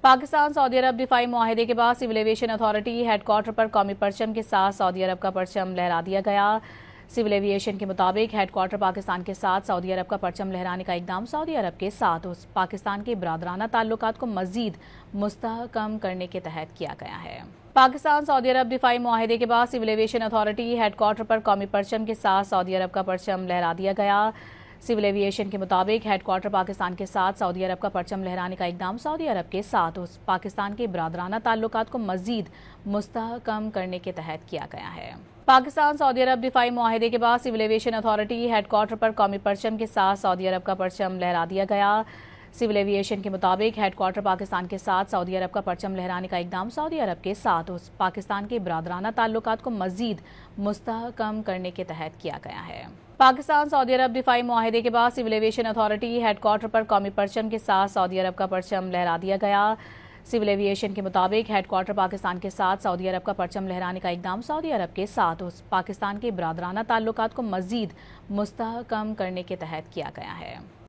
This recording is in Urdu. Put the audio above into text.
پاکستان سعودی عرب دفاعی معاہدے کے بعد civil aviation authority headquarter پر قومی پرچم کے ساتھ سعودی عرب کا پرچم لہرا دیا گیا۔ سول ایویشن کے مطابق ہیڈ کوارٹر پاکستان کے ساتھ سعودی عرب کا پرچم لہرانے کا اقدام سعودی عرب کے ساتھ پاکستان کے برادرانہ تعلقات کو مزید مستحکم کرنے کے تحت کیا گیا ہے۔ پاکستان سعودی عرب دفاعی معاہدے کے بعد civil aviation authority headquarter پر قومی پرچم کے ساتھ سعودی عرب کا پرچم لہرا دیا گیا۔ سول ایویشن کے مطابق ہیڈ کوارٹر پاکستان کے ساتھ سعودی عرب کا پرچم لہرانے کا اقدام سعودی عرب کے ساتھ پاکستان کے برادرانہ تعلقات کو مزید مستحکم کرنے کے تحت کیا گیا ہے۔ پاکستان سعودی عرب دفاعی معاہدے کے بعد civil aviation authority headquarter پر قومی پرچم کے ساتھ سعودی عرب کا پرچم لہرا دیا گیا۔ سول ایویشن کے مطابق ہیڈ کوارٹر پاکستان کے ساتھ سعودی عرب کا پرچم لہرانے کا اقدام سعودی عرب کے ساتھ پاکستان کے برادرانہ تعلقات کو مزید مستحکم کرنے کے تحت کیا گیا ہے۔ پاکستان سعودی عرب دفاعی معاہدے کے بعد civil aviation authority headquarter پر قومی پرچم کے ساتھ سعودی عرب کا پرچم لہرا دیا گیا۔ سول ایویشن کے مطابق ہیڈ کوارٹر پاکستان کے ساتھ سعودی عرب کا پرچم لہرانے کا اقدام سعودی عرب کے ساتھ پاکستان کے برادرانہ تعلقات کو مزید مستحکم کرنے کے تحت کیا گیا ہے۔